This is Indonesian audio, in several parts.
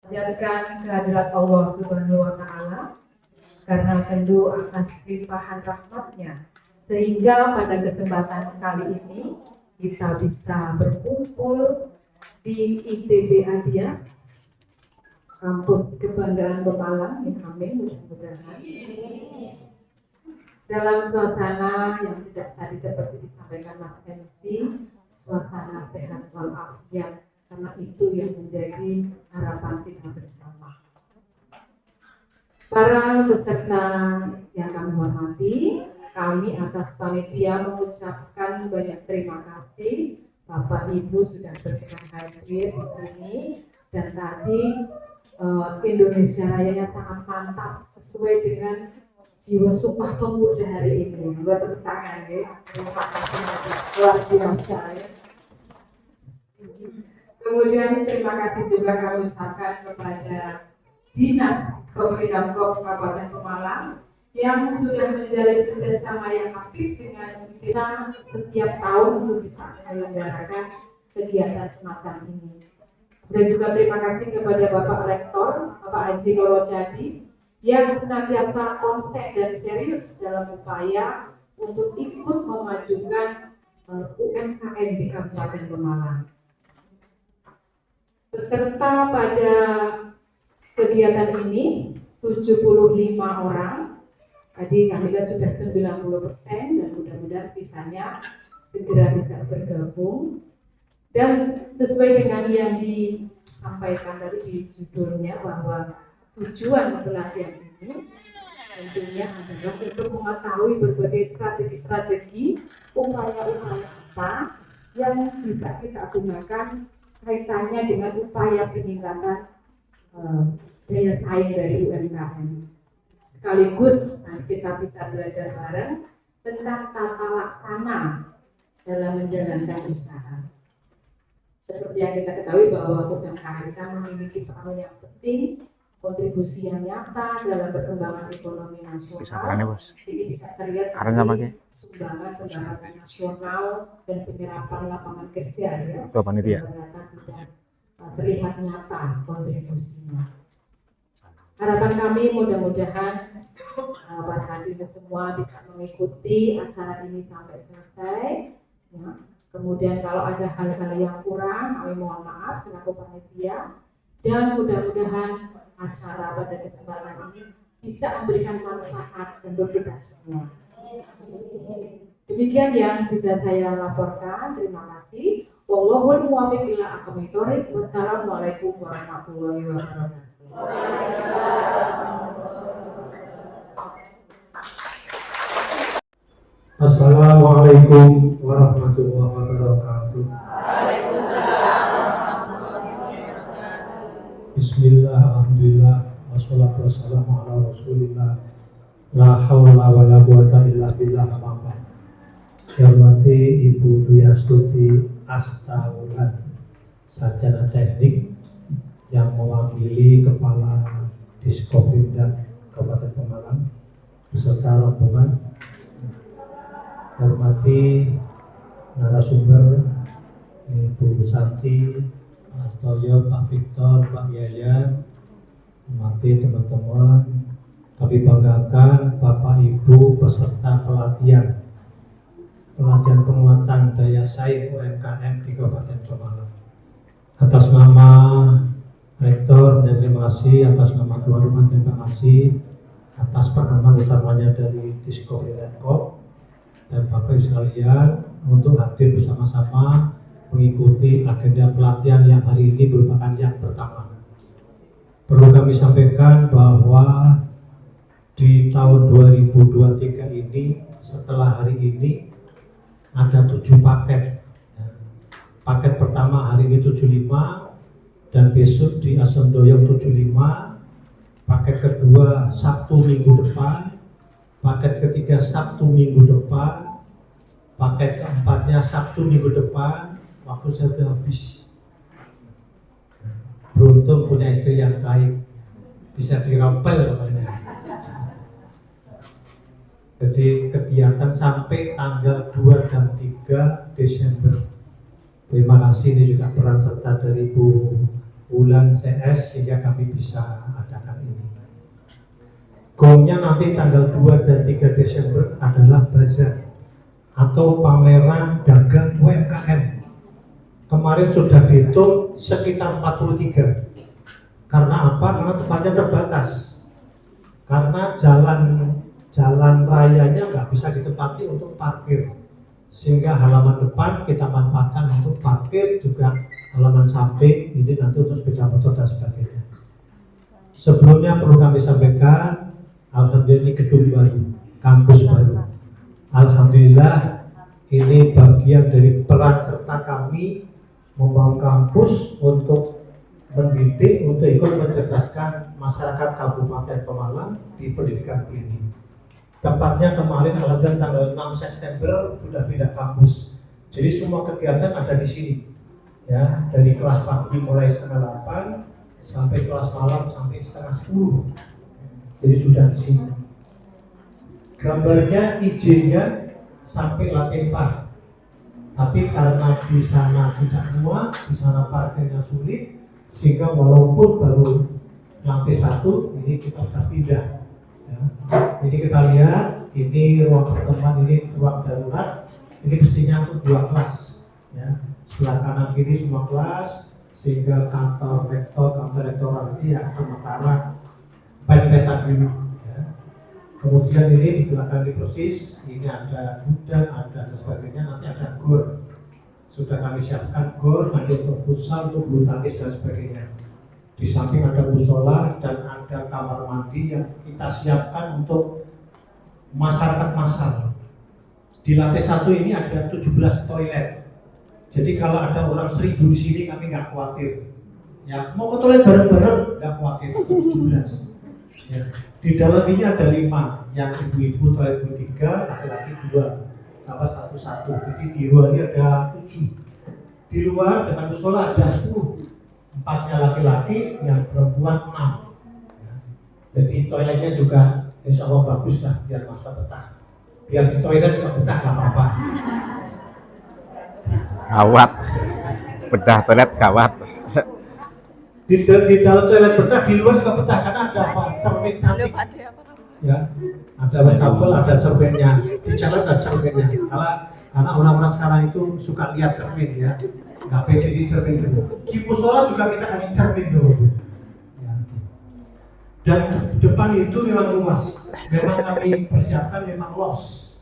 Panjatkan kehadirat Allah Subhanahu wa Ta'ala karena tentu atas limpahan rahmatnya, sehingga pada kesempatan kali ini kita bisa berkumpul di ITB Adias, kampus kebanggaan Pemalang. Amin, mudah-mudahan dalam suasana yang tidak tadi seperti disampaikan Mas MC, suasana sehat walafiat, karena itu yang menjadi harapan kita bersama. Para peserta yang kami hormati, kami atas panitia mengucapkan banyak terima kasih. Bapak Ibu sudah berkenan hadir di sini, dan tadi Indonesia Rayanya sangat mantap sesuai dengan jiwa sumpah pemuda hari ini. Buat tepuk tangan ya. Terima kasih luar biasa ya. Kemudian terima kasih juga kami ucapkan kepada Dinas Kominfo Kabupaten Pemalang yang sudah menjalin kerjasama yang aktif dengan kita setiap tahun untuk bisa menyelenggarakan kegiatan semacam ini. Dan juga terima kasih kepada Bapak Rektor, Bapak Haji Nur Rosyadi, yang senantiasa konsep dan serius dalam upaya untuk ikut memajukan UMKM di Kabupaten Pemalang. Peserta pada kegiatan ini 75 orang. Tadi kami lihat sudah 90%, dan mudah-mudahan sisanya segera bisa bergabung. Dan sesuai dengan yang disampaikan tadi di judulnya, bahwa tujuan pelatihan ini tentunya adalah untuk mengetahui berbagai strategi-strategi, upaya-upaya apa yang bisa kita gunakan kaitannya dengan upaya peningkatan daya saing dari UMKM. Sekaligus kita bisa belajar bareng tentang tata laksana dalam menjalankan usaha. Seperti yang kita ketahui bahwa UMKM memiliki peran yang penting, kontribusi yang nyata dalam perkembangan ekonomi nasional. Ini bisa terlihat dari sumbangan pendapatan nasional dan penyerapan lapangan kerja ya. Ternyata sudah terlihat nyata kontribusinya. Harapan kami mudah-mudahan para hadirin semua bisa mengikuti acara ini sampai selesai ya. Kemudian kalau ada hal-hal yang kurang, kami mohon maaf selaku panitia, dan mudah-mudahan acara pada kesempatan ini bisa memberikan manfaat untuk kita semua. Demikian yang bisa saya laporkan. Terima kasih. Wallahul muwaffiq ila aqwamit thoriq. Wassalamualaikum warahmatullahi wabarakatuh. Assalamualaikum warahmatullahi wabarakatuh. Bismillah, alhamdulillah, wassalatu wassalamu ala rasulillah, la hawla wa la quwata illa billah. Hormati Ibu Dwi Astuti Astaulan, sarjana teknik yang mewakili Kepala Diskopimda Kabupaten Pemalang beserta rombongan. Hormati narasumber Ibu Santi, Mas Toyo, Pak Victor, Pak Yayan. Hormati teman-teman, kami banggakan Bapak Ibu peserta pelatihan penguatan daya saing UMKM di Kabupaten Pemalang. Atas nama Rektor, dan terima kasih. Atas nama tuan rumah, terima kasih. Atas pengaman utamanya dari Diskopimda dan Bapak Ibu sekalian untuk hadir bersama-sama mengikuti agenda pelatihan yang hari ini merupakan yang pertama. Perlu kami sampaikan bahwa di tahun 2023 ini, setelah hari ini ada 7 paket. Paket pertama hari ini 75, dan besok di Asendoyong 75. Paket kedua Sabtu minggu depan. Paket ketiga Sabtu minggu depan. Paket keempatnya Sabtu minggu depan. Waktu saya sudah habis. Beruntung punya istri yang baik, bisa dirampel namanya. Jadi kegiatan sampai tanggal 2 dan 3 Desember. Terima kasih, ini juga peran serta dari Bu bulan CS sehingga kami bisa adakan ini. Goalnya nanti tanggal 2 dan 3 Desember adalah bazar atau pameran dagang UMKM. Kemarin sudah dihitung sekitar 43. Karena apa? Karena tempatnya terbatas. Karena jalan rayanya nggak bisa ditempati untuk parkir. Sehingga halaman depan kita manfaatkan untuk parkir, juga halaman samping ini nanti untuk sepeda motor dan sebagainya. Sebelumnya perlu kami sampaikan, alhamdulillah ini gedung baru, kampus baru. Alhamdulillah ini bagian dari peran serta kami membangun kampus untuk mendidik, untuk ikut mencerdaskan masyarakat Kabupaten Pemalang di pendidikan tinggi. Tepatnya kemarin alhamdulillah tanggal 6 September sudah pindah kampus. Jadi semua kegiatan ada di sini. Ya, dari kelas pagi mulai setengah 8 sampai kelas malam sampai setengah 10. Jadi sudah di sini. Gambarnya izinnya sampai lantai 4. Tapi karena di sana tidak muat, di sana parkirnya sulit, sehingga walaupun baru lantai 1, ini kita sudah pindah. Ya. Jadi kita lihat, ini ruang pertemuan, ini ruang darurat, ini mestinya untuk 2 kelas. Ya. Sebelah kanan kiri semua kelas, sehingga kantor rektoral ini ya sementara pet-petan dulu. Ya. Kemudian ini di belakang ini persis, ini ada gudang, ada sebagainya, nanti ada gor. Sudah kami siapkan gor, nanti untuk futsal, untuk bulu tangkis dan sebagainya. Di samping ada musola dan ada kamar mandi yang kita siapkan untuk masyarakat massal. Di lantai 1 ini ada 17 toilet. Jadi kalau ada orang 1000 di sini kami nggak khawatir. Ya, mau ke toilet bareng-bareng nggak khawatir, 17. Ya. Di dalam ini ada 5, yang ibu-ibu toilet 3, laki-laki 2, tambah 1. Jadi di luar ini ada 7. Di luar dengan musola ada 10. 4-nya laki-laki, yang perempuan 6. Ya. Jadi toiletnya juga insya Allah bagus lah, biar masa betah. Biar di toilet juga betah nggak apa-apa. Gawat, bedah toilet gawat. Di dalam toilet betah, di luar juga betah karena ada apa? Cermin cantik. Ya, ada wastafel, ada cerminnya. Di jalan ada cerminnya. Karena orang-orang sekarang itu suka lihat cermin ya. Nggak pede di cermin dulu. Di musola juga kita kasih cermin dulu. Ya. Dan depan itu memang luas. Memang kami persiapkan memang los.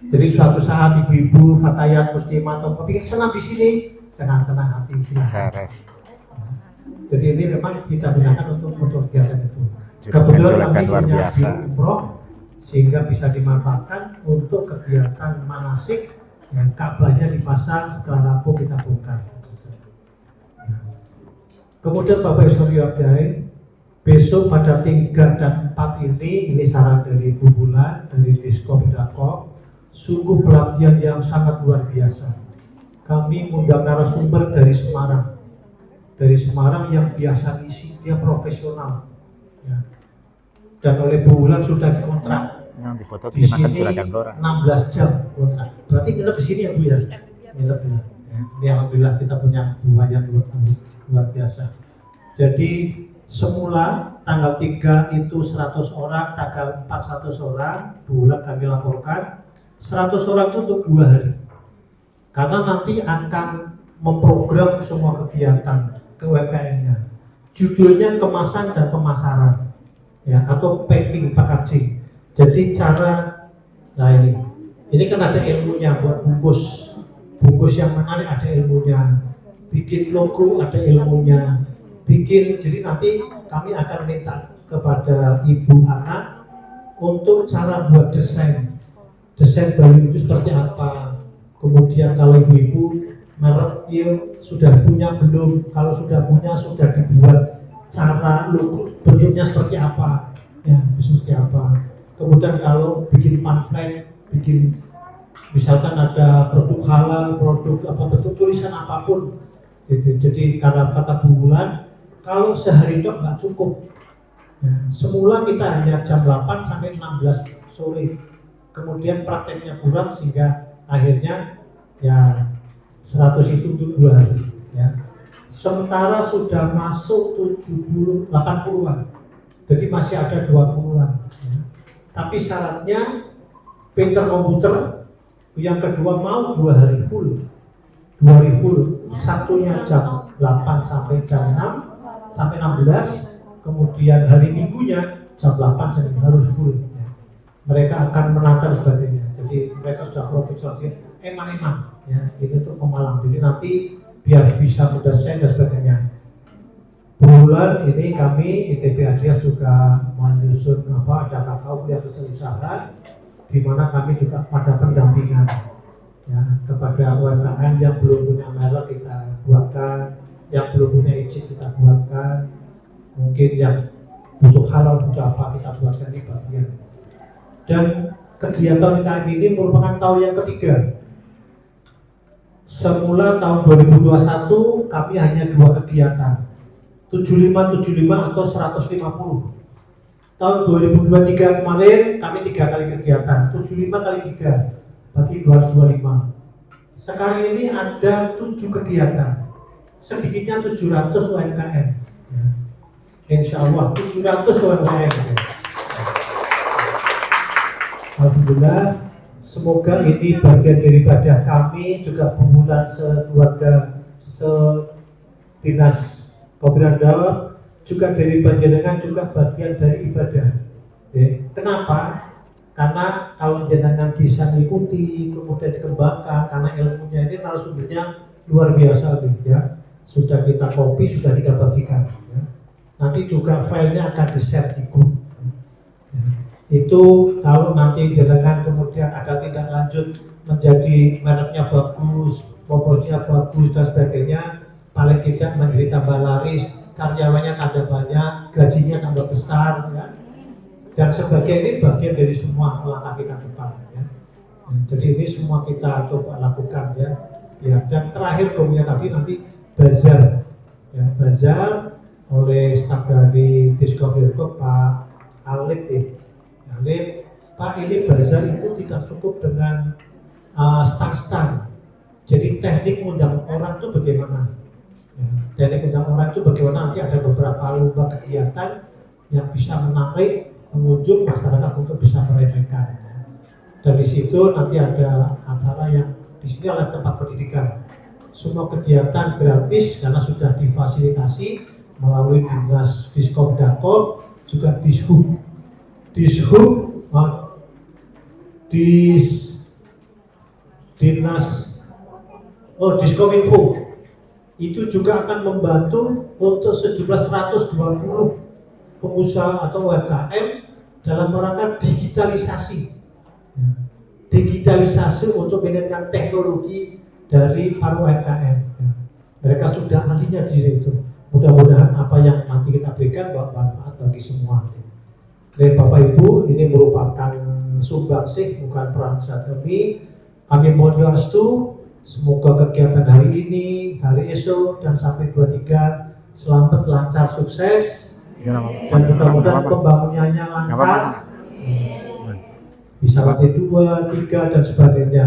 Jadi suatu saat ibu-ibu, fatayat, muslimah atau kepikir senang di sini dengan senang hati silahkan. Jadi ini memang kita gunakan untuk kegiatan itu. Kebetulan kami punya di umroh sehingga bisa dimanfaatkan untuk kegiatan manasik yang Ka'bahnya dipasang setelah rampung kita bongkar. Kemudian Bapak Ibu Yordai, besok pada 3 dan 4 ini saran dari Bu Bulan, dari Disko-Bidako, sungguh pelatihan yang sangat luar biasa. Kami mengundang narasumber dari Semarang. Dari Semarang yang biasa ngisi, dia profesional. Ya. Dan oleh Bu Bulan sudah dikontrak. Di sini 16 jam kontrak. Berarti nginep di sini ya Bu ya? Nginep ya. Ini alhamdulillah kita punya bunga yang luar biasa. Jadi semula tanggal 3 itu 100 orang, tanggal 4 100 orang, bulan kami laporkan 100 orang itu untuk 2 hari. Karena nanti akan memprogram semua kegiatan ke UMKM-nya. Judulnya kemasan dan pemasaran, ya, atau packing packaging. Jadi cara, nah ini kan ada ilmunya buat bungkus yang menarik, ada ilmunya. Bikin logo ada ilmunya. Jadi nanti kami akan minta kepada ibu anak untuk cara buat desain baru itu seperti apa. Kemudian kalau ibu-ibu merek sudah punya belum, kalau sudah punya sudah dibuat cara logo bentuknya seperti apa, ya seperti apa. Kemudian kalau bikin pamflet, bikin misalkan ada produk halal, produk apa, bentuk tulisan apapun gitu. Jadi karena kata Bu Bulan, kalau sehari dok nggak cukup ya, semula kita hanya jam 8 sampai 16 sore, kemudian prakteknya kurang sehingga akhirnya ya 100 itu untuk 2 hari ya. Sementara sudah masuk 80-an. Jadi masih ada 20-an. Tapi syaratnya pinter komputer, yang kedua mau 2 hari full. 2 hari full, satunya jam 8 sampai jam 6 sampai 16, kemudian hari minggunya jam 8 jadi harus full. Mereka akan menata dan sebagainya. Jadi mereka sudah profesional, eman-eman ya, ini untuk pemalang. Jadi nanti biar bisa mendesain dan sebagainya. Bulan ini kami ITB Adias juga menyusun ada kakao kuliah usaha, di mana kami juga pada pendampingan ya kepada UMKM yang belum punya merek kita buatkan, yang belum punya izin kita buatkan, mungkin yang butuh halal butuh apa kita buatkan, ini bagian. Dan kegiatan UMKM ini merupakan tahun yang ketiga. Semula tahun 2021 kami hanya 2 kegiatan, 75 atau 150. Tahun 2023 kemarin kami 3 kali kegiatan, 75 kali 3 berarti 225. Sekarang ini ada 7 kegiatan, sedikitnya 700 UMKM. Insya Allah 700 UMKM. Alhamdulillah, semoga ini bagian daripada kami juga perkumpulan sekeluarga sedinas Kopiran Dawa, juga dari panjenengan juga bagian dari ibadah. Kenapa? Karena kalau jenengan bisa mengikuti kemudian dikembangkan, karena ilmunya ini narasumbernya luar biasa ya. Sudah kita copy, sudah kita bagikan ya. Nanti juga filenya akan di-share di grup. Itu kalau nanti jenengan kemudian ada tindak lanjut menjadi mereknya bagus, proporsinya bagus dan sebagainya, paling tidak menjadi tambah laris, karyawannya tambah banyak, gajinya tambah besar ya. Dan sebagainya, ini bagian dari semua langkah kita ke depan ya. Jadi ini semua kita coba lakukan ya. Dan terakhir kemudian tadi nanti bazar ya, bazar oleh staf dari Discovery Pak Alif Pak, ini bazar itu tidak cukup dengan stand-stand. Jadi teknik undang orang itu bagaimana? Teknik undang orang itu bagaimana? Nanti ada beberapa lomba kegiatan yang bisa menarik pengunjung masyarakat untuk bisa meremehkan. Dan di situ nanti ada acara yang di sini adalah tempat pendidikan. Semua kegiatan gratis karena sudah difasilitasi melalui dinas Diskom, juga Dishub, Diskominfo itu juga akan membantu untuk sejumlah 120 pengusaha atau UMKM dalam rangka digitalisasi untuk meningkatkan teknologi dari para UMKM. Mereka sudah ahlinya di situ. Mudah-mudahan apa yang nanti kita berikan bermanfaat bagi semua. Baik Bapak Ibu, ini merupakan sumbangsih bukan peran besar kami. Kami mohon restu, semoga kegiatan hari ini, hari esok dan sampai 23 selamat, lancar, sukses, dan mudah-mudahan pembangunannya lancar, bisa lantai 2, 3 dan sebagainya.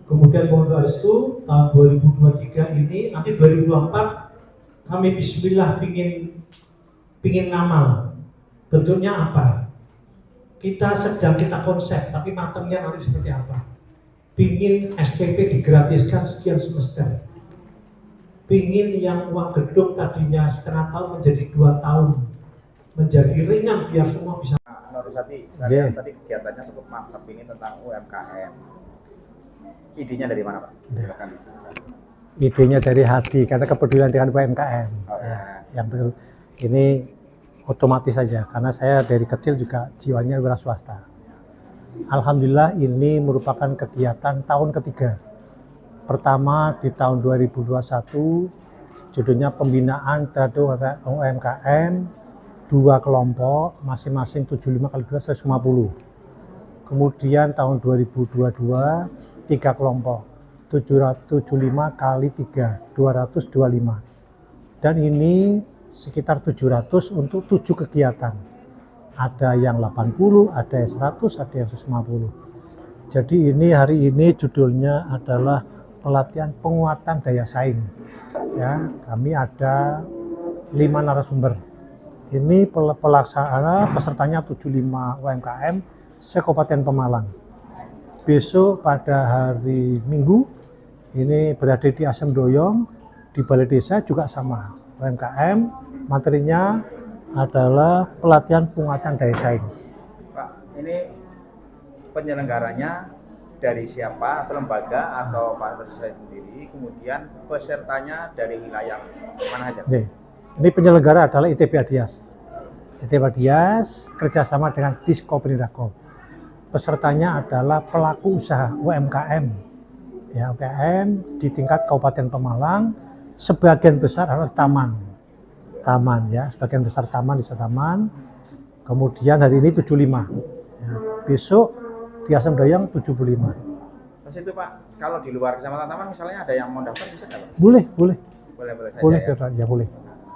Kemudian mohon restu tahun 2023 ini, nanti 2024 kami bismillah pingin ngamal. Bentuknya apa? Kita sedang konsep, tapi matangnya nanti seperti apa? Pingin SPP digratiskan sekian semester. Pingin yang uang gedung tadinya setengah tahun menjadi 2 tahun, menjadi ringan biar semua bisa. Menurut saya tadi kegiatannya cukup mantap, ini tentang UMKM. Idenya dari mana Pak? Silakan. Idenya dari hati, karena kepedulian dengan UMKM. Yang betul ini otomatis saja, karena saya dari kecil juga jiwanya wira swasta. Alhamdulillah ini merupakan kegiatan tahun ketiga. Pertama di tahun 2021, judulnya pembinaan terhadap UMKM, 2 kelompok, masing-masing 75 kali 2, 150. Kemudian tahun 2022, 3 kelompok, 775 kali 3, 225. Dan ini sekitar 700 untuk 7 kegiatan. Ada yang 80, ada yang 100, ada yang 150. Jadi ini hari ini judulnya adalah pelatihan penguatan daya saing. Ya, kami ada 5 narasumber. Ini pelaksana pesertanya 75 UMKM se-Kabupaten Pemalang. Besok pada hari Minggu ini berada di Asem Doyong, di Balai Desa juga sama. UMKM materinya adalah pelatihan penguatan daya saing. Pak, ini penyelenggaranya dari siapa, atau lembaga atau Pak saya sendiri, kemudian pesertanya dari wilayah mana aja? Ini penyelenggara adalah ITB Adias. ITB Adias kerjasama dengan Diskopindakom. Pesertanya adalah pelaku usaha UMKM. Ya, UMKM di tingkat Kabupaten Pemalang, sebagian besar adalah taman. Taman ya, sebagian besar taman, desa taman. Kemudian hari ini 75. Ya, besok di Asem Doyong 75. Terus itu Pak, kalau di luar kecamatan taman misalnya ada yang mau daftar bisa nggak Pak? Boleh, boleh. Boleh saja Boleh, ya? ya boleh.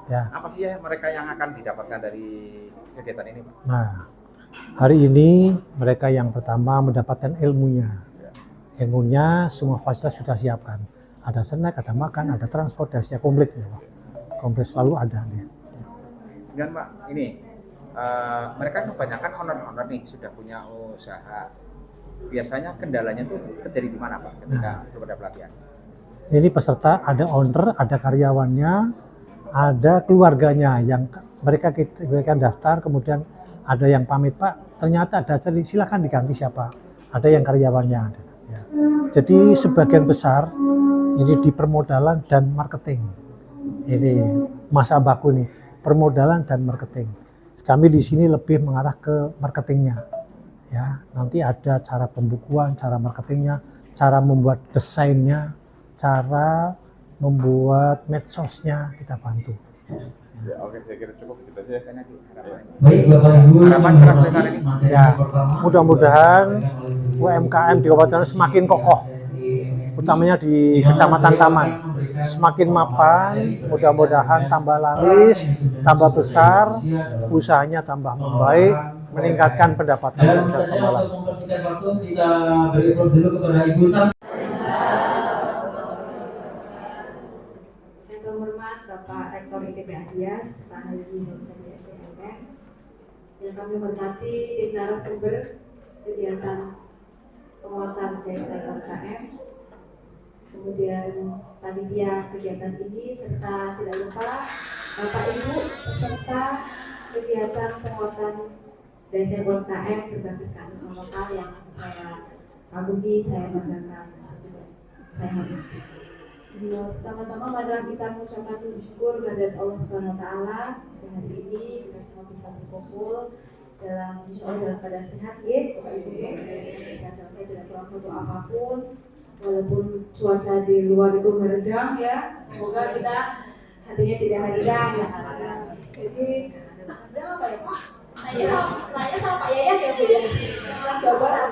Ya. Apa sih ya mereka yang akan didapatkan dari kegiatan ini Pak? Nah, hari ini mereka yang pertama mendapatkan ilmunya. Ilmunya semua fasilitas sudah siapkan. Ada snack, ada makan, ada transportasi, komplit ya Pak. Komplit selalu ada dia. Dan Pak, ini mereka kebanyakan honor-honor nih, sudah punya usaha. Biasanya kendalanya tuh terjadi di mana Pak ketika pada pelatihan? Ini peserta ada owner, ada karyawannya, ada keluarganya yang mereka daftar, kemudian ada yang pamit Pak, ternyata ada acara, silakan diganti siapa. Ada yang karyawannya ada. Ya. Jadi sebagian besar ini di permodalan dan marketing. Ini masa baku nih, permodalan dan marketing. Kami di sini lebih mengarah ke marketingnya. Ya, nanti ada cara pembukuan, cara marketingnya, cara membuat desainnya, cara membuat medsosnya kita bantu. Ya, oke, saya kira cukup gitu aja. Baik Bapak Ibu, Harapan besar ini. Ya, mudah-mudahan UMKM di Kabupaten semakin kokoh, utamanya di Kecamatan Taman, semakin mapan, mudah-mudahan tambah laris, tambah besar, usahanya tambah membaik, meningkatkan pendapatan masyarakat Pemalang. Mempersingkat waktu, kita beri close dulu kepada Ibu Sam. Yang terhormat Bapak Rektor ITB Adias, Pak Haji Nursandia SPM, yang kami hormati tim narasumber kegiatan penguatan daya saing UMKM, kemudian panitia kegiatan ini, serta tidak lupa Bapak Ibu peserta kegiatan penguatan daya saing UMKM berbasis kearifan lokal yang saya kagumi, saya banggakan, saya hormati. Pertama-tama marilah kita mengucapkan syukur kehadirat Allah Subhanahu wa taala. Hari ini kita semua bisa berkumpul dalam insyaallah dalam keadaan sehat ya, Bapak Ibu. Sehat sampai tidak kurang suatu apapun. Walaupun cuaca di luar itu meredam ya, semoga kita hatinya tidak hadam ya. Jadi ada apa ya Pak? Saya sama Pak Yayat ya Bu ya. Yang gambaran.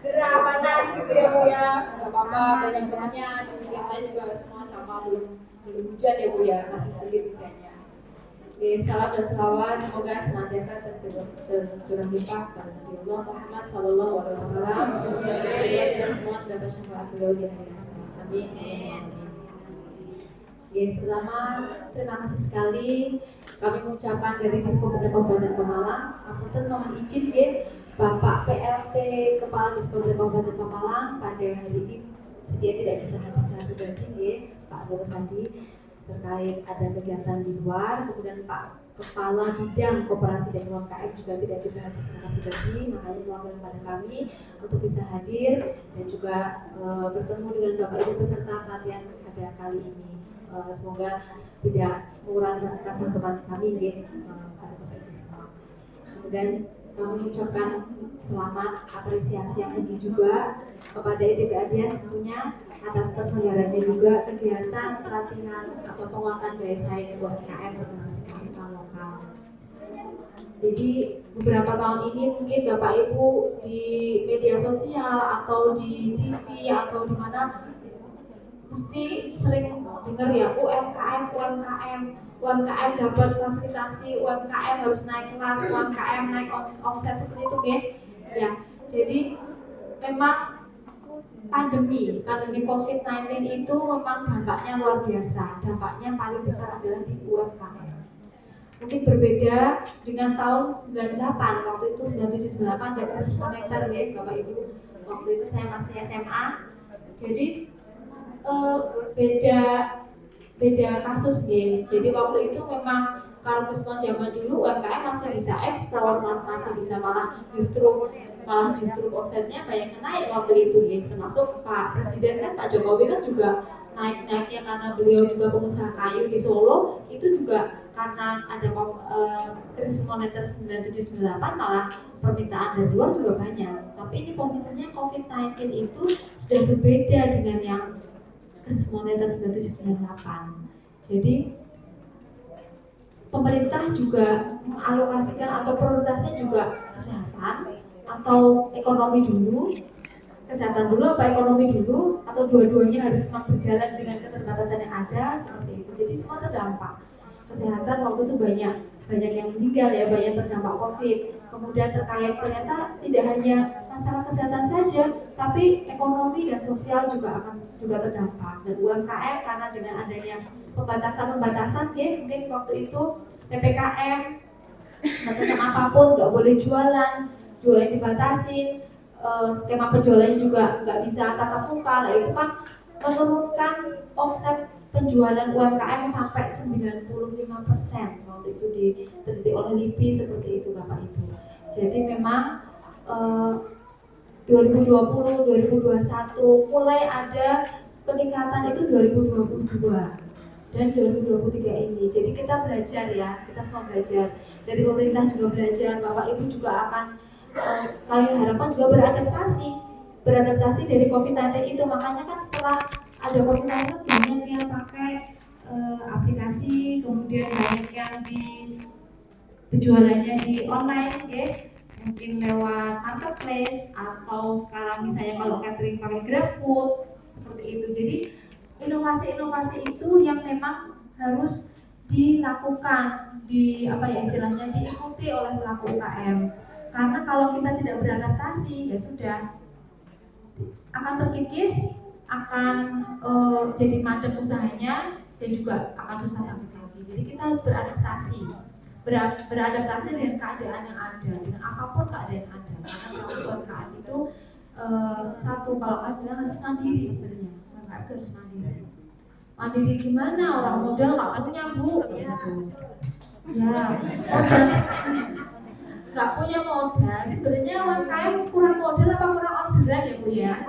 Gerah panas gitu ya Bu ya, nggak apa-apa, banyak temannya di yang lain juga semua sama, belum hujan ya Bu ya, masih sedikit hujannya. Oke, salam dan selawat semoga senantiasa tercurah limpah kepada Nabi Allah Muhammad Sallallahu Alaihi Wasallam dan semua mendapat syafaat beliau di akhir hayat. Amin. Oke, pertama terima kasih sekali kami mengucapkan dari Diskopindakom Kabupaten Pemalang, Apunten mohon izin ya Bapak PLT Kepala Diskopindakom Kabupaten Pemalang pada hari ini dia tidak bisa hadir secara pribadi ya Pak Nur Sandi terkait ada kegiatan di luar, kemudian Pak Kepala Bidang Koperasi dan UMKM juga tidak bisa hadir secara pribadi, makanya mewakiilkan kepada kami untuk bisa hadir dan juga bertemu dengan Bapak Ibu peserta pelatihan pada kali ini. Semoga tidak mengurangi rasa hormat kami ya pada Bapak Ibu semua. Kemudian kami mengucapkan selamat apresiasi yang tinggi juga kepada ITB Adias tentunya atas terselenggaranya juga kegiatan pelatihan atau penguatan daya saing UMKM berbasis kearifan lokal. Jadi beberapa tahun ini mungkin Bapak Ibu di media sosial atau di TV atau di mana mesti sering dengar ya UMKM dapat fasilitasi, UMKM harus naik kelas, UMKM naik omset seperti itu ya. Jadi memang pandemi COVID-19 itu memang dampaknya luar biasa. Dampaknya paling besar adalah di UMKM. Mungkin berbeda dengan tahun 98, waktu itu 97-98 ada krisis moneter ya Bapak Ibu. Waktu itu saya masih SMA. Jadi beda kasus ya. Jadi waktu itu memang kalau respon zaman dulu UMKM masih bisa ekspor, masih bisa malah justru omsetnya banyak yang naik waktu itu ya. Termasuk Pak Presiden kan, Pak Jokowi kan juga naik-naiknya karena beliau juga pengusaha kayu di Solo, itu juga karena ada krisis moneter 97-98 malah permintaan dari luar juga banyak. Tapi ini posisinya COVID-19 itu sudah berbeda dengan yang krisis moneter 97-98. Jadi pemerintah juga mengalokasikan atau prioritasnya juga kesehatan atau ekonomi dulu. Kesehatan dulu apa ekonomi dulu, atau dua-duanya harus berjalan dengan keterbatasan yang ada seperti itu. Jadi semua terdampak. Kesehatan waktu itu banyak yang meninggal ya, banyak terdampak COVID. Kemudian ternyata tidak hanya masalah kesehatan saja, tapi ekonomi dan sosial juga terdampak. Dan UMKM karena dengan adanya pembatasan ya, mungkin waktu itu PPKM, macam apapun nggak boleh jualan dibatasi. Skema penjualannya juga nggak bisa tatap muka, nah itu kan menurunkan omset penjualan UMKM sampai 95% waktu itu diteliti oleh LIPI seperti itu Bapak Ibu. Jadi memang 2020, 2021 mulai ada peningkatan itu 2022 dan 2023 ini. Jadi kita belajar ya, kita semua belajar. Dari pemerintah juga belajar, Bapak Ibu juga akan kami harapkan juga beradaptasi dari COVID-19 itu. Makanya kan setelah ada COVID-19 banyak yang pakai aplikasi, kemudian banyak yang penjualannya di online ya, mungkin lewat marketplace atau sekarang misalnya kalau catering pakai GrabFood seperti itu. Jadi inovasi-inovasi itu yang memang harus dilakukan, istilahnya diikuti oleh pelaku UKM. Karena kalau kita tidak beradaptasi ya sudah akan terkikis, akan jadi mandek usahanya dan juga akan susah lagi. Jadi kita harus beradaptasi dengan keadaan yang ada, dengan apapun keadaan yang ada. Karena UMKM itu satu, kalau kami bilang harus mandiri sebenarnya. UMKM itu harus mandiri. Mandiri gimana? Orang modal nggak punya Bu, gitu. Ya, modal nggak punya modal, sebenarnya UMKM kurang modal apa kurang orderan ya Bu ya?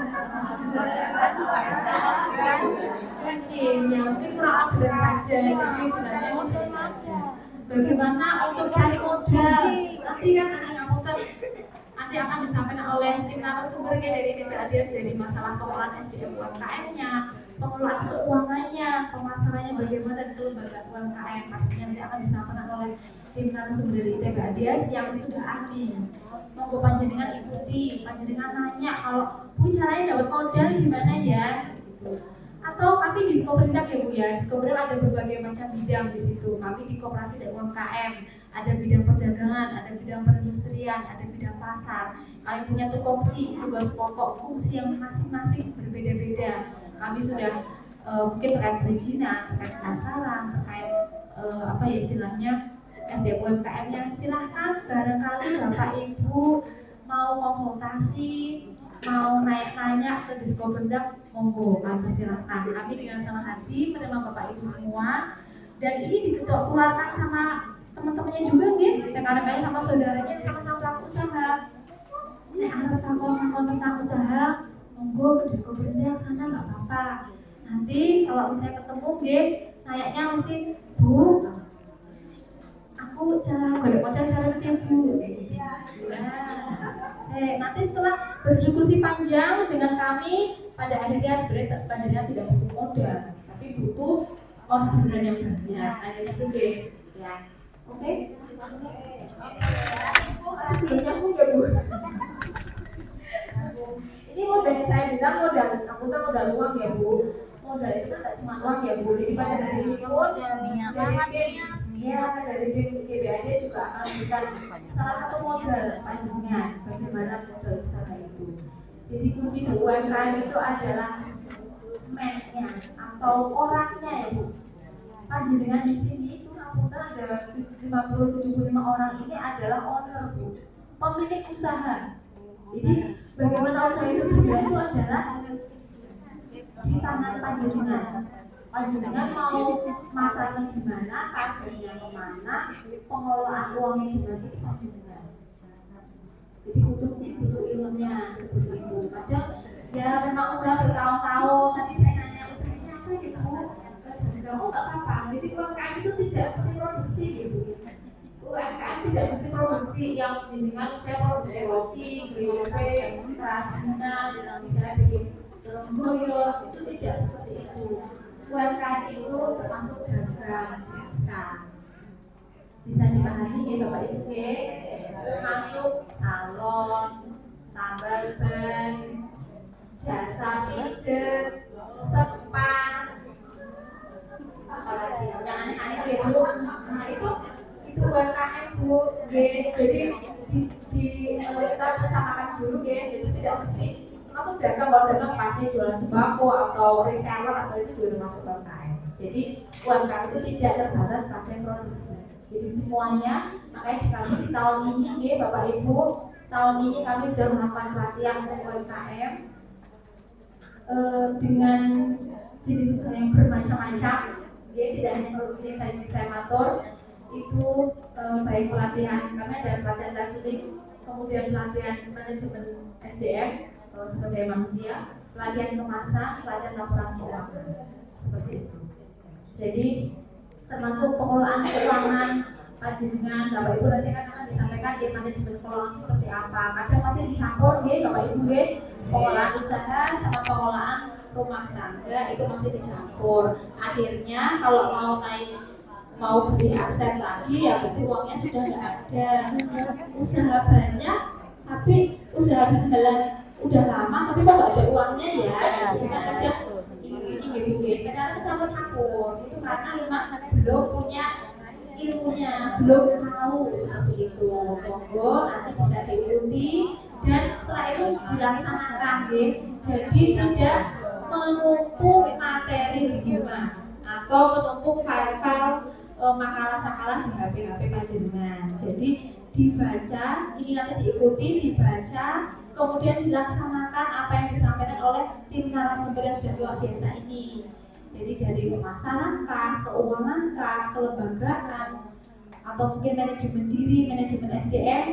Mungkin kurang orderan saja, jadi bilangnya modal ada. Bagaimana untuk cari modal? Nanti akan disampaikan oleh tim narasumbernya dari TPADS, dari masalah pengelolaan SDM UMKM-nya, pengelolaan keuangannya, pemasarannya bagaimana, dan kelembagaan UMKM pastinya nanti akan disampaikan oleh tim narasumber dari TPADS yang sudah ahli. Monggo panjenengan ikuti, panjenengan nanya kalau Bu caranya dapat modal gimana ya? Gitu. Atau kami di Skoperindak ya Bu ya, di Skoperindak ada berbagai macam bidang di situ. Kami di Koperasi dan UMKM, ada bidang perdagangan, ada bidang perindustrian, ada bidang pasar. Kami punya tugas pokok fungsi yang masing-masing berbeda-beda. Kami sudah mungkin terkait perizinan, terkait pasaran, terkait istilahnya SDM UMKM-nya. Silahkan barangkali Bapak Ibu mau konsultasi, mau nanya ke Diskoperindak, monggo kami persilahkan. Kami dengan senang hati menerima Bapak Ibu semua, dan ini ditularkan sama teman-temannya juga nih, rekan-rekannya sama saudaranya, sama-sama pelaku usaha. Harap takon tentang usaha, monggo ke Diskoperindak sana nggak apa-apa. Nanti kalau misalnya ketemu nanyanya mesti Bu, aku cara golek modal caranya Bu. Nanti setelah berdiskusi panjang dengan kami, pada akhirnya sebenarnya panjenengan tidak butuh modal, tapi butuh orderan yang banyak. Ada itu ya. Oke? Masih belum nyambung ya Bu? Ini modal yang saya bilang modal uang ya Bu. Modal itu kan tidak cuma uang ya Bu. Jadi pada hari ini pun dari tim TPAD juga akan memberikan salah satu modal panjenengan bagaimana modal usaha itu. Jadi kunci di UMKM itu adalah man-nya atau orangnya ya Bu. Panjenengan di sini itu ngapunten ada 50-75 orang ini adalah owner Bu, pemilik usaha. Jadi bagaimana usaha itu berjalan itu adalah di tangan panjenengan. Panjenengan mau masarnya di mana, targetnya kemana, pengelolaan uangnya gimana itu panjenengan. Jadi butuh ilmunya seperti itu. Kadang ya memang usaha bertahun-tahun. Tadi saya nanya usahanya apa ya Bu? Kamu nggak apa-apa. Jadi UMKM itu tidak mesti produksi gitu. UMKM tidak mesti produksi yang dengan saya produksi roti, gope, kerajinan, misalnya bikin terumboyok itu tidak seperti itu. UMKM itu termasuk dagang jasa. Bisa dipahami ya Bapak Ibu ya, termasuk salon, tambal ban, jasa pijet, spa, apalagi yang aneh-aneh ya Bu. Nah itu UMKM Bu, jadi kita bersamakan dulu ya, jadi tidak mesti termasuk dagang. Kalau dagang pasti jualan sembako atau reseller atau itu juga termasuk UMKM. Jadi UMKM itu tidak terbatas pada produksi. Jadi semuanya, makanya di kami di tahun ini ya Bapak Ibu, tahun ini kami sudah melakukan pelatihan untuk UMKM dengan jenis usaha yang bermacam-macam. Ya, tidak hanya produksi yang tadi saya matur, itu baik pelatihan, kami ada pelatihan leveling, kemudian pelatihan manajemen SDM sebagai manusia, pelatihan kemasan, pelatihan laporan keuangan, seperti itu. Jadi termasuk pengelolaan keuangan panjenengan Bapak Ibu nanti akan disampaikan di manajemen keuangan seperti apa. Kadang masih dicampur ya Bapak Ibu ya, pengelolaan usaha sama pengelolaan rumah tangga itu masih dicampur. Akhirnya kalau mau beli aset lagi ya berarti uangnya sudah nggak ada. Usaha banyak tapi usaha berjalan udah lama tapi kok nggak ada uangnya ya. Kita kadang ini kadang campur-campur itu karena memang belum punya ilmunya, belum tahu seperti itu. Monggo nanti bisa diikuti dan setelah itu dilaksanakan ya. Jadi tidak menumpuk materi di rumah atau menumpuk file-file makalah-makalah di HP panjenengan. Jadi dibaca, ini nanti diikuti, dibaca, kemudian dilaksanakan apa yang disampaikan oleh tim narasumber yang sudah luar biasa ini. Jadi dari pemasaran kah, keuangan kah, kelembagaan, atau mungkin manajemen diri, manajemen SDM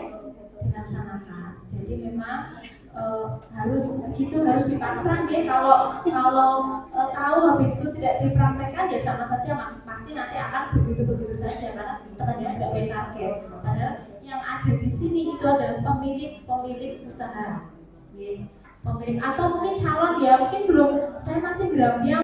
dilaksanakan. Jadi memang harus begitu, harus dipaksa ya. Kalau tahu habis itu tidak dipraktekkan ya sama saja pasti nanti akan begitu saja karena teman-teman nggak punya target. Padahal yang ada di sini itu adalah pemilik usaha, ya. Pemilik atau mungkin calon ya, mungkin belum, saya masih geramnya